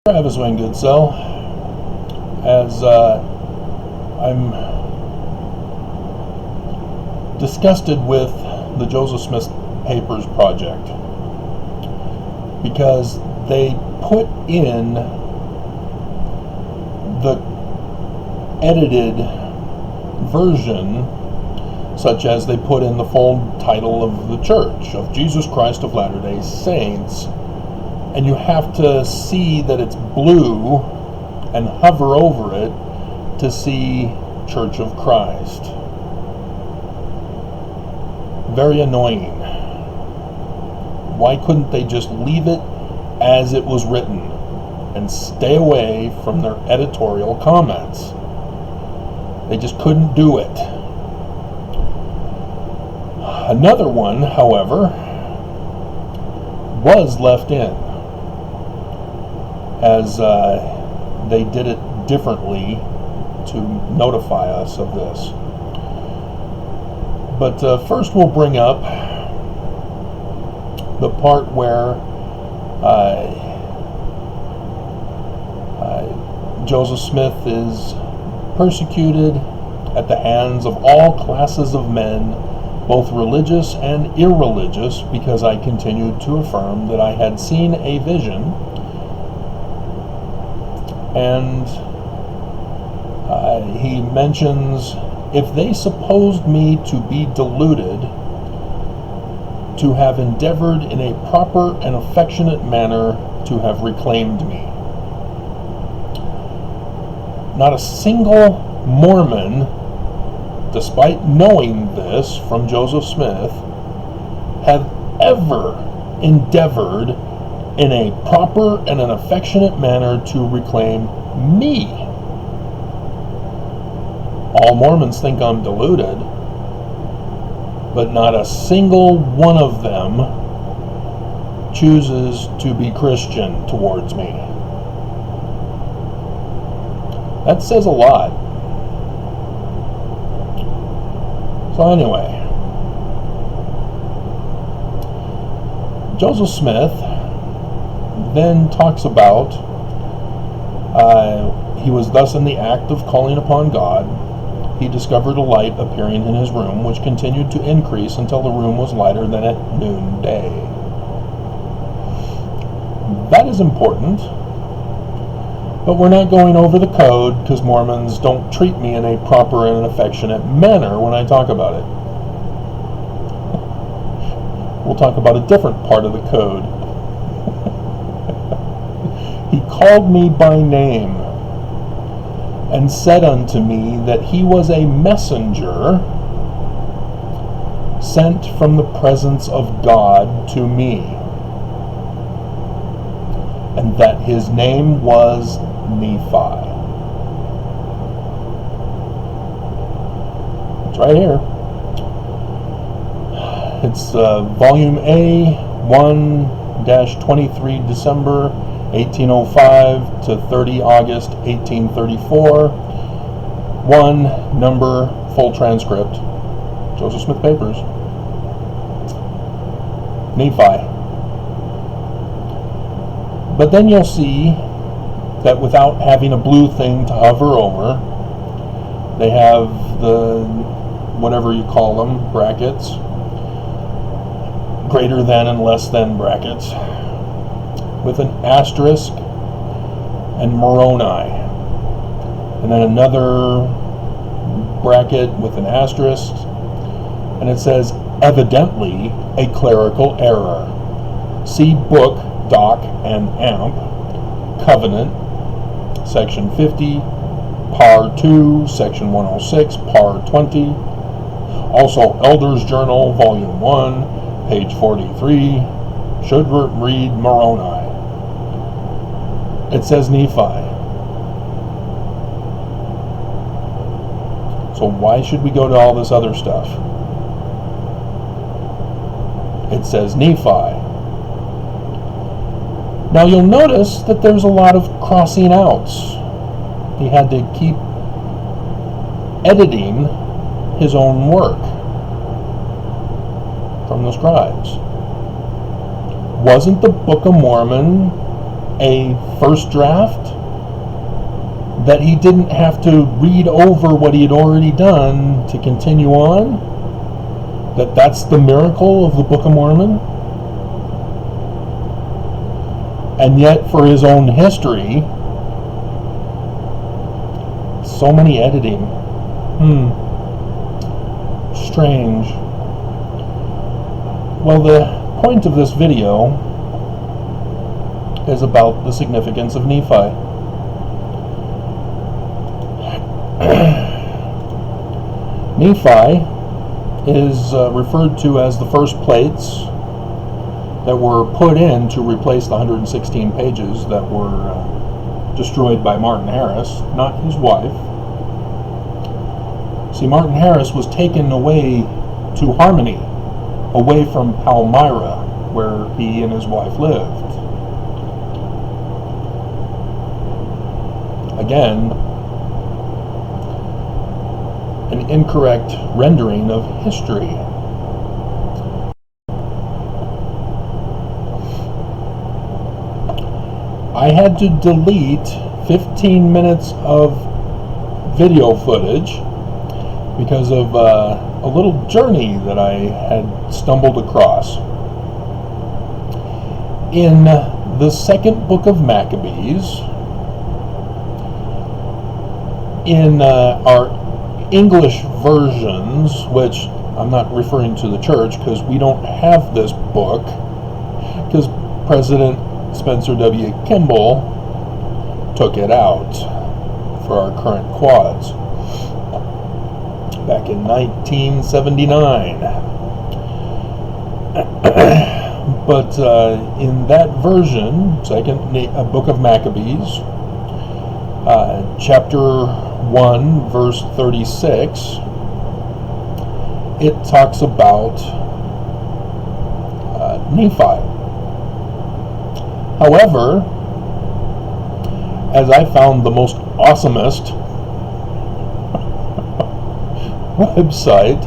Travis Wayne Goodsell, as I'm disgusted with the Joseph Smith Papers project because they put in the edited version, such as they put in the full title of the Church of Jesus Christ of Latter-day Saints, and you have to see that it's blue and hover over it to see Church of Christ. Very annoying. Why couldn't they just leave it as it was written and stay away from their editorial comments? They just couldn't do it. Another one, however, was left in, as they did it differently to notify us of this. But first we'll bring up the part where Joseph Smith is persecuted at the hands of all classes of men, both religious and irreligious, because I continued to affirm that I had seen a vision. And he mentions, if they supposed me to be deluded, to have endeavored in a proper and affectionate manner to have reclaimed me. Not a single Mormon, despite knowing this from Joseph Smith, have ever endeavored in a proper and an affectionate manner to reclaim me. All Mormons think I'm deluded, but not a single one of them chooses to be Christian towards me. That says a lot. So anyway, Joseph Smith then talks about he was thus in the act of calling upon God. He discovered a light appearing in his room, which continued to increase until the room was lighter than at noonday. That is important, but we're not going over the code because Mormons don't treat me in a proper and affectionate manner when I talk about it. We'll talk about a different part of the code. He called me by name and said unto me that he was a messenger sent from the presence of God to me, and that his name was Nephi. It's right here. It's Volume A, 1-23 December 1805 to 30 August 1834. 1 number, full transcript. Joseph Smith Papers. Nephi. But then you'll see that without having a blue thing to hover over, they have the, whatever you call them, brackets, greater than and less than brackets, with an asterisk and Moroni, and then another bracket with an asterisk, and it says evidently a clerical error. See book, doc, and amp, covenant, section 50, par 2, section 106, par 20, also Elders Journal, volume 1, page 43, should read Moroni. It says Nephi. So why should we go to all this other stuff? It says Nephi. Now you'll notice that there's a lot of crossing outs. He had to keep editing his own work from the scribes. Wasn't the Book of Mormon a first draft, that he didn't have to read over what he had already done to continue on, that's the miracle of the Book of Mormon. And yet, for his own history, so many editing. Strange. Well, the point of this video is about the significance of Nephi. Nephi is referred to as the first plates that were put in to replace the 116 pages that were destroyed by Martin Harris, not his wife. See, Martin Harris was taken away to Harmony, away from Palmyra, where he and his wife lived. Again, an incorrect rendering of history. I had to delete 15 minutes of video footage because of a little journey that I had stumbled across. In the second book of Maccabees, in our English versions, which I'm not referring to the church because we don't have this book, because President Spencer W. Kimball took it out for our current quads back in 1979. But in that version, second book of Maccabees, chapter 1, verse 36, it talks about Nephi. However, as I found the most awesomest website,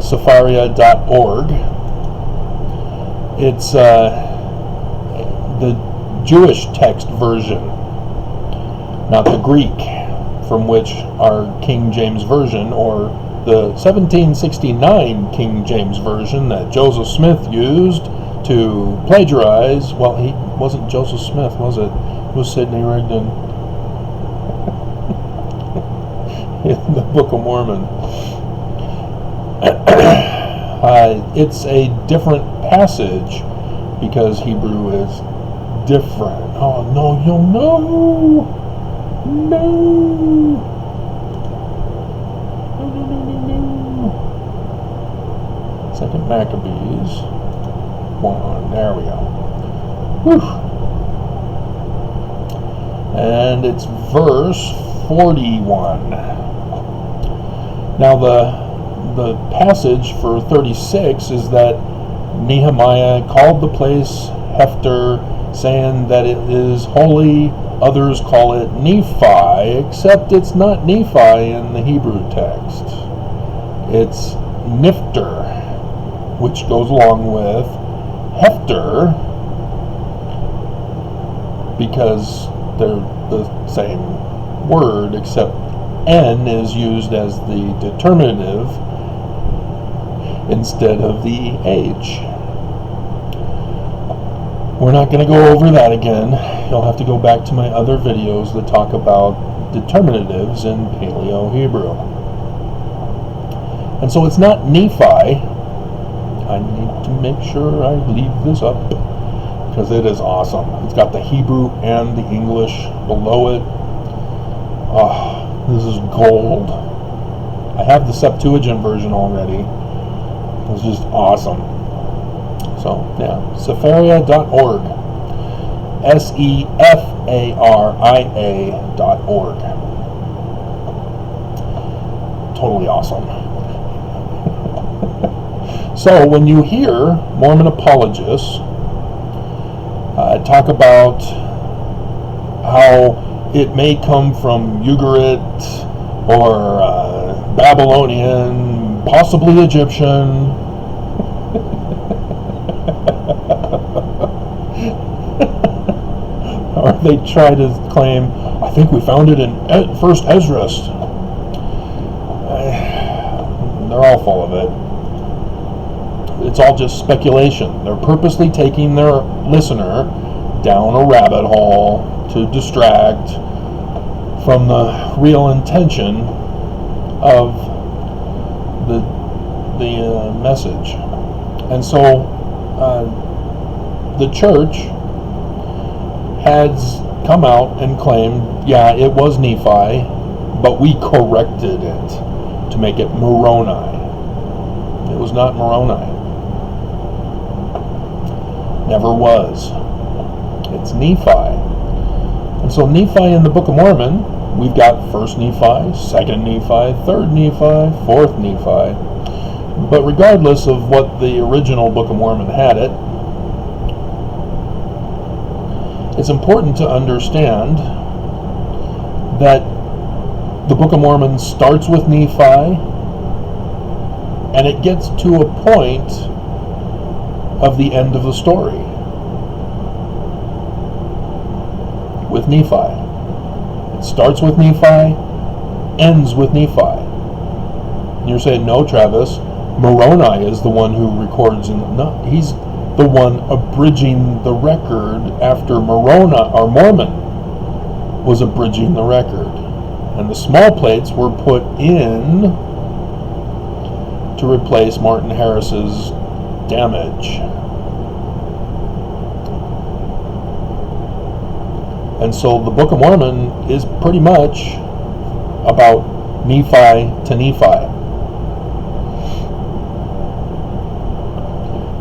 Sepharia.org, it's the Jewish text version, not the Greek, from which our King James Version, or the 1769 King James Version that Joseph Smith used to plagiarize. Well, he wasn't Joseph Smith, was it? It was Sidney Rigdon. In the Book of Mormon. It's a different passage because Hebrew is different. Oh, no, no. Second Maccabees 1. There we go. Whew. And it's verse 41. Now the passage for 36 is that Nehemiah called the place Hefter, saying that it is holy. Others call it Nephi, except it's not Nephi in the Hebrew text. It's Nifter, which goes along with Hefter, because they're the same word, except N is used as the determinative instead of the H. We're not going to go over that again. You'll have to go back to my other videos that talk about determinatives in Paleo-Hebrew. And so it's not Nephi. I need to make sure I leave this up because it is awesome. It's got the Hebrew and the English below it. Oh, this is gold. I have the Septuagint version already. It's just awesome. So, yeah, Sepharia.org. Sefaria.org. Totally awesome. So, when you hear Mormon apologists talk about how it may come from Ugarit or Babylonian, possibly Egyptian, they try to claim, I think we found it in First Esdras. They're all full of it. It's all just speculation. They're purposely taking their listener down a rabbit hole to distract from the real intention of the message. And so the church has come out and claimed, yeah, it was Nephi, but we corrected it to make it Moroni. It was not Moroni. Never was. It's Nephi. And so Nephi in the Book of Mormon, we've got 1st Nephi, 2nd Nephi, 3rd Nephi, 4th Nephi. But regardless of what the original Book of Mormon had it, it's important to understand that the Book of Mormon starts with Nephi, and it gets to a point of the end of the story with Nephi. It starts with Nephi, ends with Nephi. And you're saying, no, Travis, Moroni is the one who records, no, he's the one abridging the record after Moroni or Mormon was abridging the record. And the small plates were put in to replace Martin Harris's damage. And so the Book of Mormon is pretty much about Nephi to Nephi.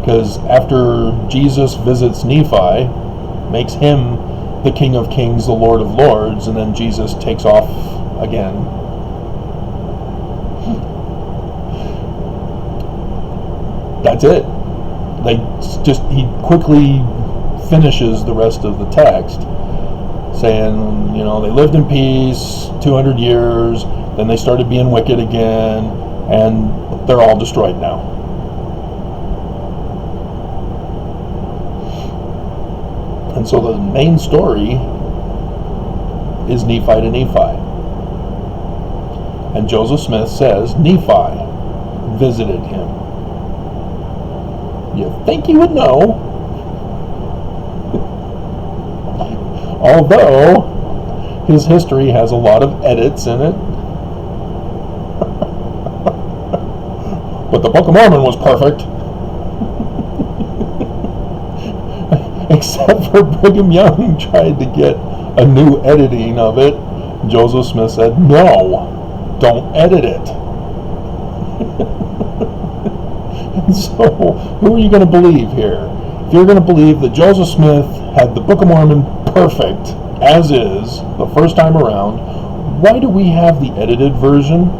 Because after Jesus visits Nephi, makes him the King of Kings, the Lord of Lords, and then Jesus takes off again. That's it. He quickly finishes the rest of the text, saying, they lived in peace 200 years, then they started being wicked again, and they're all destroyed now. And so the main story is Nephi to Nephi. And Joseph Smith says Nephi visited him. You think he would know, although his history has a lot of edits in it. But the Book of Mormon was perfect. Except for Brigham Young tried to get a new editing of it. Joseph Smith said, no, don't edit it. And so, who are you going to believe here? If you're going to believe that Joseph Smith had the Book of Mormon perfect, as is, the first time around, why do we have the edited version?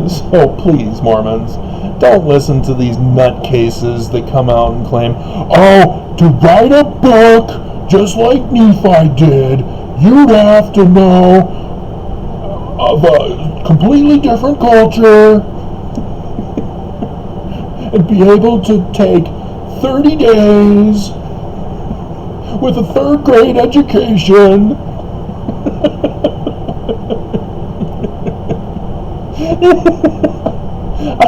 So please, Mormons, don't listen to these nutcases that come out and claim, oh, to write a book just like Nephi did, you'd have to know of a completely different culture and be able to take 30 days with a 3rd grade education. I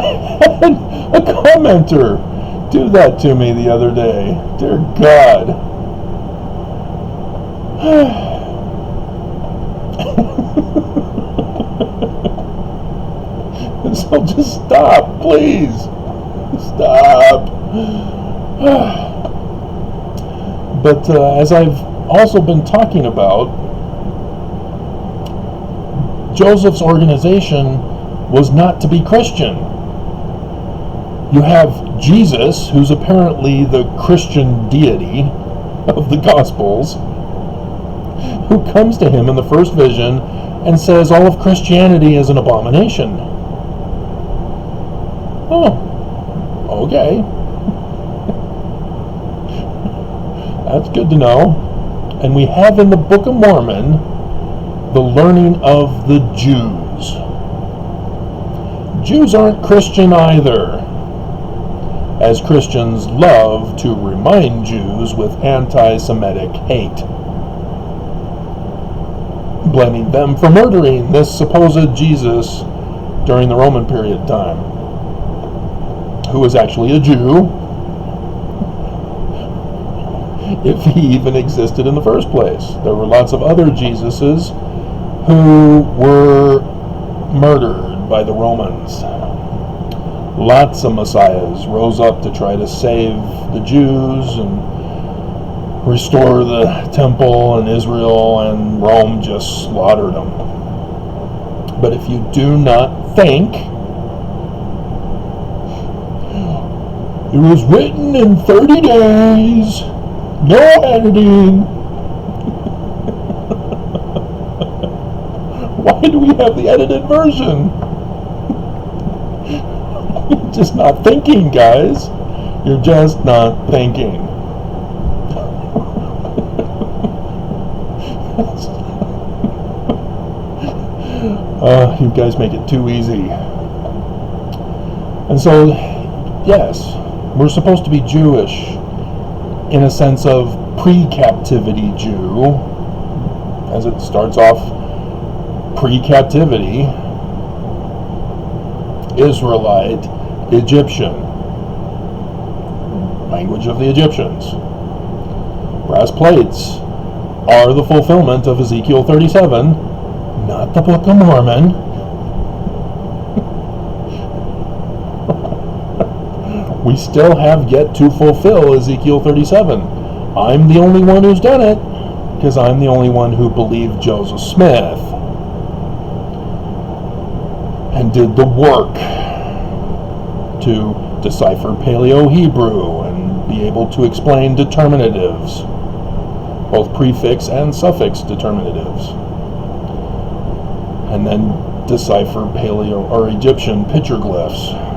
had a commenter do that to me the other day. Dear God. So just stop, please. Stop. But as I've also been talking about, Joseph's organization was not to be Christian. You have Jesus, who's apparently the Christian deity of the Gospels, who comes to him in the first vision and says all of Christianity is an abomination. Oh, okay. That's good to know. And we have in the Book of Mormon the learning of the Jews. Jews aren't Christian either. as Christians love to remind Jews with anti-Semitic hate, blaming them for murdering this supposed Jesus during the Roman period time, who was actually a Jew, if he even existed in the first place. There were lots of other Jesuses who were murdered by the Romans. Lots of messiahs rose up to try to save the Jews and restore the temple in Israel, and Rome just slaughtered them. But if you do not think it was written in 30 days, no editing, why do we have the edited version? You're just not thinking, guys. You're just not thinking. You guys make it too easy. And so, yes, we're supposed to be Jewish in a sense of pre-captivity Jew, as it starts off pre-captivity, Israelite, Egyptian, language of the Egyptians. Brass plates are the fulfillment of Ezekiel 37, not the Book of Mormon. We still have yet to fulfill Ezekiel 37. I'm the only one who's done it, because I'm the only one who believed Joseph Smith and did the work to decipher Paleo-Hebrew and be able to explain determinatives, both prefix and suffix determinatives, and then decipher Paleo or Egyptian petroglyphs.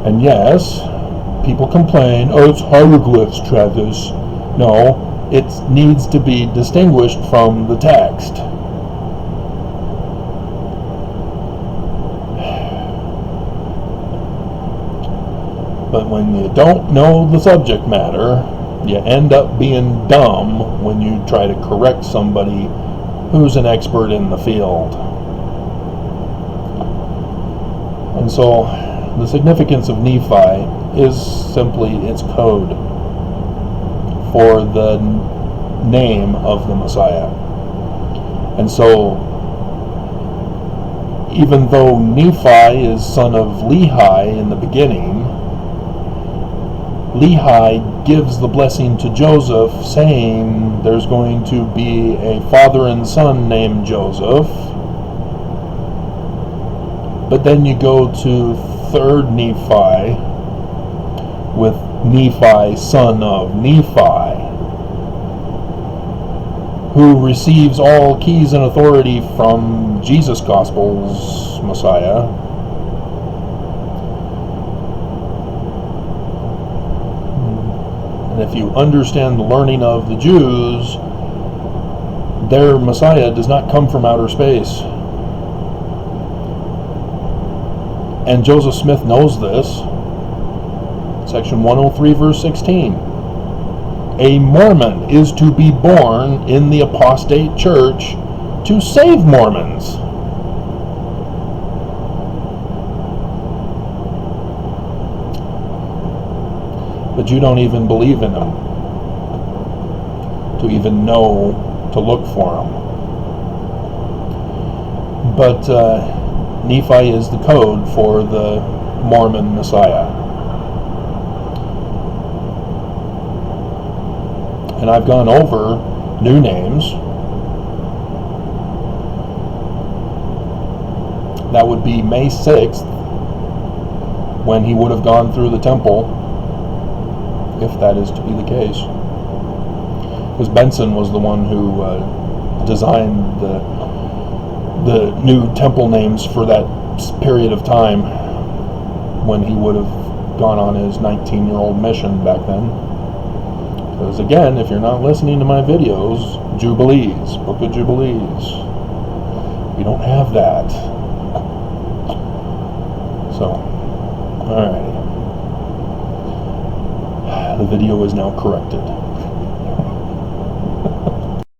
And yes, people complain, oh, it's hieroglyphs, Travis. No, it needs to be distinguished from the text. But when you don't know the subject matter, you end up being dumb when you try to correct somebody who's an expert in the field. And so the significance of Nephi is simply its code for the name of the Messiah. And so, even though Nephi is son of Lehi in the beginning, Lehi gives the blessing to Joseph, saying there's going to be a father and son named Joseph. But then you go to 3rd Nephi with Nephi, son of Nephi, who receives all keys and authority from Jesus' Gospel's Messiah. And if you understand the learning of the Jews, their Messiah does not come from outer space. And Joseph Smith knows this. Section 103, verse 16. A Mormon is to be born in the apostate church to save Mormons. But you don't even believe in him to even know to look for him. But Nephi is the code for the Mormon Messiah. And I've gone over new names. That would be May 6th, when he would have gone through the temple, if that is to be the case. Because Benson was the one who designed the new temple names for that period of time when he would have gone on his 19-year-old mission back then. Because again, if you're not listening to my videos, Jubilees, Book of Jubilees, we don't have that. So, alrighty. The video is now corrected.